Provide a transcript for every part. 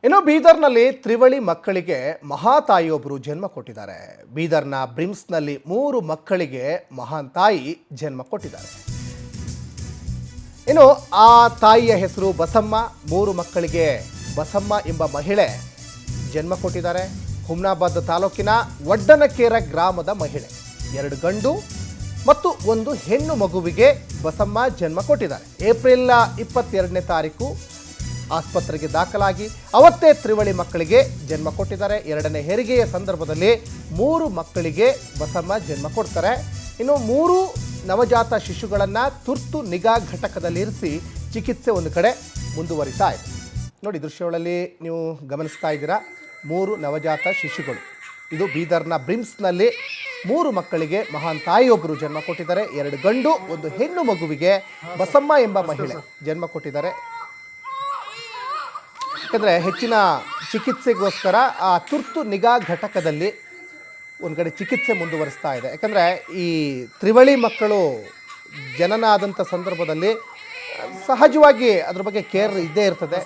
ಇನ್ನು ಬೀದರ್ನಲ್ಲಿ ತ್ರಿವಳಿ ಮಕ್ಕಳಿಗೆ ಮಹಾತಾಯಿಯೊಬ್ಬರು ಜನ್ಮ ಕೊಟ್ಟಿದ್ದಾರೆ. ಬೀದರ್ನ ಬ್ರಿಮ್ಸ್ನಲ್ಲಿ 3 ಮಕ್ಕಳಿಗೆ ಮಹಾನ್ ತಾಯಿ ಜನ್ಮ ಕೊಟ್ಟಿದ್ದಾರೆ. ಇನ್ನು ಆ ತಾಯಿಯ ಹೆಸರು ಬಸಮ್ಮ. 3 ಮಕ್ಕಳಿಗೆ ಬಸಮ್ಮ ಎಂಬ ಮಹಿಳೆ ಜನ್ಮ ಕೊಟ್ಟಿದ್ದಾರೆ. ಹುಮ್ನಾಬಾದ್ ತಾಲೂಕಿನ ವಡ್ಡನಕೇರ ಗ್ರಾಮದ ಮಹಿಳೆ. 2 ಗಂಡು ಮತ್ತು 1 ಹೆಣ್ಣು ಮಗುವಿಗೆ ಬಸಮ್ಮ ಜನ್ಮ ಕೊಟ್ಟಿದ್ದಾರೆ. ಏಪ್ರಿಲ್ 22ನೇ ತಾರೀಕು ಆಸ್ಪತ್ರೆಗೆ ದಾಖಲಾಗಿ ಅವತ್ತೇ ತ್ರಿವಳಿ ಮಕ್ಕಳಿಗೆ ಜನ್ಮ ಕೊಟ್ಟಿದ್ದಾರೆ. 2ನೇ ಹೆರಿಗೆಯ ಸಂದರ್ಭದಲ್ಲಿ 3 ಮಕ್ಕಳಿಗೆ ಬಸಮ್ಮ ಜನ್ಮ ಕೊಡ್ತಾರೆ. ಇನ್ನು 3 ನವಜಾತ ಶಿಶುಗಳನ್ನು ತುರ್ತು ನಿಗಾ ಘಟಕದಲ್ಲಿ ಇರಿಸಿ ಚಿಕಿತ್ಸೆ ಒಂದು ಕಡೆ ಮುಂದುವರಿತಾ ಇದೆ. ನೋಡಿ, ದೃಶ್ಯಗಳಲ್ಲಿ ನೀವು ಗಮನಿಸ್ತಾ ಇದ್ದೀರಾ, 3 ನವಜಾತ ಶಿಶುಗಳು. ಇದು ಬೀದರ್ನ ಬ್ರಿಮ್ಸ್ನಲ್ಲಿ 3 ಮಕ್ಕಳಿಗೆ ಮಹಾನ್ ತಾಯಿಯೊಬ್ಬರು ಜನ್ಮ ಕೊಟ್ಟಿದ್ದಾರೆ. 2 ಗಂಡು 1 ಹೆಣ್ಣು ಮಗುವಿಗೆ ಬಸಮ್ಮ ಎಂಬ ಮಹಿಳೆ ಜನ್ಮ ಕೊಟ್ಟಿದ್ದಾರೆ. ಯಾಕಂದರೆ ಹೆಚ್ಚಿನ ಚಿಕಿತ್ಸೆಗೋಸ್ಕರ ಆ ತುರ್ತು ನಿಗಾ ಘಟಕದಲ್ಲಿ ಒಂದು ಕಡೆ ಚಿಕಿತ್ಸೆ ಮುಂದುವರಿಸ್ತಾ ಇದೆ. ಯಾಕಂದರೆ ಈ ತ್ರಿವಳಿ ಮಕ್ಕಳು ಜನನ ಆದಂಥ ಸಂದರ್ಭದಲ್ಲಿ ಸಹಜವಾಗಿ ಅದ್ರ ಬಗ್ಗೆ ಕೇರ್ ಇದ್ದೇ ಇರ್ತದೆ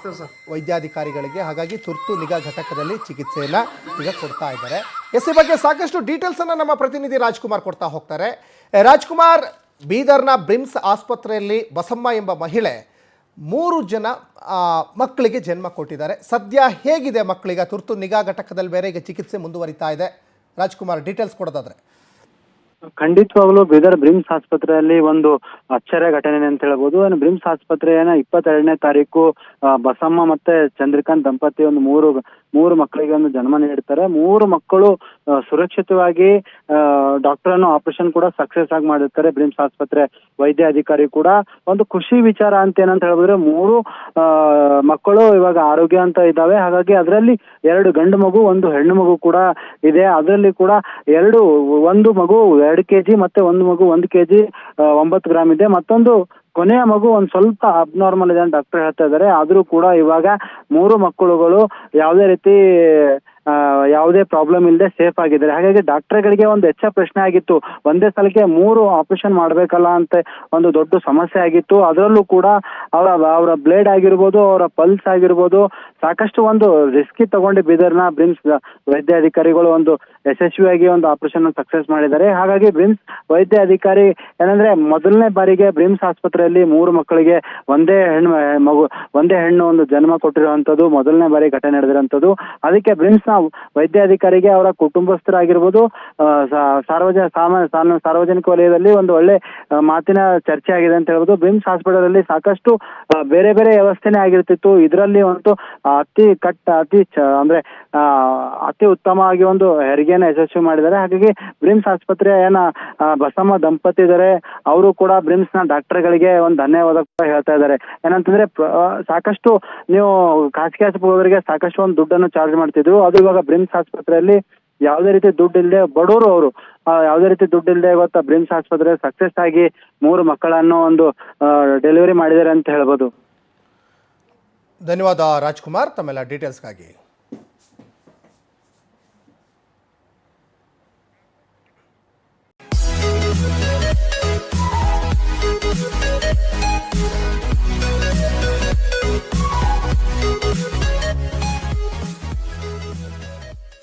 ವೈದ್ಯಾಧಿಕಾರಿಗಳಿಗೆ. ಹಾಗಾಗಿ ತುರ್ತು ನಿಗಾ ಘಟಕದಲ್ಲಿ ಚಿಕಿತ್ಸೆಯನ್ನು ಈಗ ಕೊಡ್ತಾ ಇದ್ದಾರೆ. ಈ ಬಗ್ಗೆ ಸಾಕಷ್ಟು ಡೀಟೇಲ್ಸನ್ನು ನಮ್ಮ ಪ್ರತಿನಿಧಿ ರಾಜ್ಕುಮಾರ್ ಕೊಡ್ತಾ ಹೋಗ್ತಾರೆ. ರಾಜ್ಕುಮಾರ್, ಬೀದರ್ನ ಬ್ರಿಮ್ಸ್ ಆಸ್ಪತ್ರೆಯಲ್ಲಿ ಬಸಮ್ಮ ಎಂಬ ಮಹಿಳೆ 3 ಜನ ಮಕ್ಕಳಿಗೆ ಜನ್ಮ ಕೊಟ್ಟಿದ್ದಾರೆ. ಸದ್ಯ ಹೇಗಿದೆ ಮಕ್ಕಳಿಗೆ? ತುರ್ತು ನಿಗಾ ಘಟಕದಲ್ಲಿ ಬೇರೆ ಈಗ ಚಿಕಿತ್ಸೆ ಮುಂದುವರಿತಾ ಇದೆ. ರಾಜ್ಕುಮಾರ್, ಡೀಟೇಲ್ಸ್ ಕೊಡೋದಾದ್ರೆ. ಖಂಡಿತವಾಗ್ಲೂ ಬೀದರ್ ಬ್ರಿಮ್ಸ್ ಆಸ್ಪತ್ರೆಯಲ್ಲಿ ಒಂದು ಆಶ್ಚರ್ಯ ಘಟನೆ ಅಂತ ಹೇಳ್ಬೋದು. ಬ್ರಿಮ್ಸ್ ಆಸ್ಪತ್ರೆಯ 22ನೇ ತಾರೀಕು ಬಸಮ್ಮ ಮತ್ತೆ ಚಂದ್ರಕಾಂತ್ ದಂಪತಿ ಒಂದು ಮೂರು ಮಕ್ಕಳಿಗೆ ಒಂದು ಜನ್ಮ ನೀಡ್ತಾರೆ. 3 ಮಕ್ಕಳು ಸುರಕ್ಷಿತವಾಗಿ ಡಾಕ್ಟರ್ ಅನ್ನು ಆಪರೇಷನ್ ಕೂಡ ಸಕ್ಸಸ್ ಆಗಿ ಮಾಡಿರ್ತಾರೆ. ಬ್ರಿಮ್ಸ್ ಆಸ್ಪತ್ರೆ ವೈದ್ಯ ಅಧಿಕಾರಿ ಕೂಡ ಒಂದು ಖುಷಿ ವಿಚಾರ ಅಂತ ಏನಂತ ಹೇಳಿದ್ರೆ 3 ಮಕ್ಕಳು ಇವಾಗ ಆರೋಗ್ಯ ಅಂತ ಇದ್ದಾವೆ. ಹಾಗಾಗಿ ಅದರಲ್ಲಿ 2 ಗಂಡು ಮಗು 1 ಹೆಣ್ಣು ಮಗು ಕೂಡ ಇದೆ. ಅದರಲ್ಲಿ ಕೂಡ ಒಂದು ಮಗು 2 kg ಮತ್ತೆ ಒಂದು ಮಗು 1 kg 9 ಗ್ರಾಮ್ ಇದೆ. ಮತ್ತೊಂದು ಕೊನೆಯ ಮಗು ಒಂದು ಸ್ವಲ್ಪ ಅಬ್ನಾರ್ಮಲ್ ಇದೆ ಅಂತ ಡಾಕ್ಟರ್ ಹೇಳ್ತಾ ಇದ್ದಾರೆ. ಆದ್ರೂ ಕೂಡ ಇವಾಗ 3 ಮಕ್ಕಳುಗಳು ಯಾವುದೇ ಪ್ರಾಬ್ಲಮ್ ಇಲ್ಲದೆ ಸೇಫ್ ಆಗಿದ್ದಾರೆ. ಹಾಗಾಗಿ ಡಾಕ್ಟರ್ಗಳಿಗೆ ಒಂದು ಹೆಚ್ಚ ಪ್ರಶ್ನೆ ಆಗಿತ್ತು, ಒಂದೇ ಸಲಕ್ಕೆ 3 ಆಪರೇಷನ್ ಮಾಡ್ಬೇಕಲ್ಲ ಅಂತ ಒಂದು ದೊಡ್ಡ ಸಮಸ್ಯೆ ಆಗಿತ್ತು. ಅದರಲ್ಲೂ ಕೂಡ ಅವರ ಬ್ಲೇಡ್ ಆಗಿರ್ಬೋದು, ಅವರ ಪಲ್ಸ್ ಆಗಿರ್ಬೋದು, ಸಾಕಷ್ಟು ಒಂದು ರಿಸ್ಕಿ ತಗೊಂಡು ಬೀದರ್ನ ಬ್ರಿಮ್ಸ್ ವೈದ್ಯ ಅಧಿಕಾರಿಗಳು ಒಂದು ಯಶಸ್ವಿಯಾಗಿ ಒಂದು ಆಪರೇಷನ್ ಸಕ್ಸಸ್ ಮಾಡಿದ್ದಾರೆ. ಹಾಗಾಗಿ ಬ್ರಿಮ್ಸ್ ವೈದ್ಯ ಅಧಿಕಾರಿ ಏನಂದ್ರೆ ಮೊದಲನೇ ಬಾರಿಗೆ ಬ್ರಿಮ್ಸ್ ಆಸ್ಪತ್ರೆಯಲ್ಲಿ 3 ಮಕ್ಕಳಿಗೆ ಒಂದೇ ಹೆಣ್ಣು ಒಂದು ಜನ್ಮ ಕೊಟ್ಟಿರುವಂತದ್ದು ಮೊದಲನೇ ಬಾರಿ ಘಟನೆ ನಡೆದಿರುವಂತದ್ದು. ಅದಕ್ಕೆ ಬ್ರಿಮ್ಸ್ ವೈದ್ಯಾಧಿಕಾರಿಗೆ ಅವರ ಕುಟುಂಬಸ್ಥರಾಗಿರ್ಬೋದು, ಸಾರ್ವಜನಿಕ ವಲಯದಲ್ಲಿ ಒಂದು ಒಳ್ಳೆ ಮಾತಿನ ಚರ್ಚೆ ಆಗಿದೆ ಅಂತ ಹೇಳ್ಬೋದು. ಬ್ರಿಮ್ಸ್ ಹಾಸ್ಪಿಟಲ್ ಅಲ್ಲಿ ಸಾಕಷ್ಟು ಬೇರೆ ಬೇರೆ ವ್ಯವಸ್ಥೆನೇ ಆಗಿರ್ತಿತ್ತು. ಇದರಲ್ಲಿ ಒಂದು ಅತಿ ಉತ್ತಮವಾಗಿ ಒಂದು ಹೆರಿಗೆನ ಯಶಸ್ವಿ ಮಾಡಿದ್ದಾರೆ. ಹಾಗಾಗಿ ಬ್ರಿಮ್ಸ್ ಆಸ್ಪತ್ರೆ ಬಸಮ್ಮ ದಂಪತಿ ಇದ್ದಾರೆ, ಅವರು ಕೂಡ ಬ್ರಿಮ್ಸ್ ನ ಡಾಕ್ಟರ್ಗಳಿಗೆ ಒಂದು ಧನ್ಯವಾದ ಕೂಡ ಹೇಳ್ತಾ ಇದ್ದಾರೆ. ಏನಂತಂದ್ರೆ ಸಾಕಷ್ಟು ನೀವು ಖಾಸಗಿ ಆಸ್ಪತ್ರೆಗೆ ಸಾಕಷ್ಟು ಒಂದು ದುಡ್ಡನ್ನು ಚಾರ್ಜ್ ಮಾಡ್ತಿದ್ರು. ಅದು ಇವಾಗ ಬ್ರಿಮ್ಸ್ ಆಸ್ಪತ್ರೆಯಲ್ಲಿ ಯಾವುದೇ ರೀತಿ ದುಡ್ಡು ಇಲ್ಲದೆ ಬಡವರು ಅವರು ಯಾವುದೇ ರೀತಿ ದುಡ್ಡು ಇಲ್ಲದೆ ಇವತ್ತು ಬ್ರಿಮ್ಸ್ ಆಸ್ಪತ್ರೆ ಸಕ್ಸಸ್ ಆಗಿ 3 ಮಕ್ಕಳನ್ನು ಒಂದು ಡೆಲಿವರಿ ಮಾಡಿದ್ದಾರೆ ಅಂತ ಹೇಳ್ಬೋದು. ಧನ್ಯವಾದ ರಾಜ್ಕುಮಾರ್, ತಮ್ಮೆಲ್ಲ ಡೀಟೇಲ್ಸ್ಗಾಗಿ.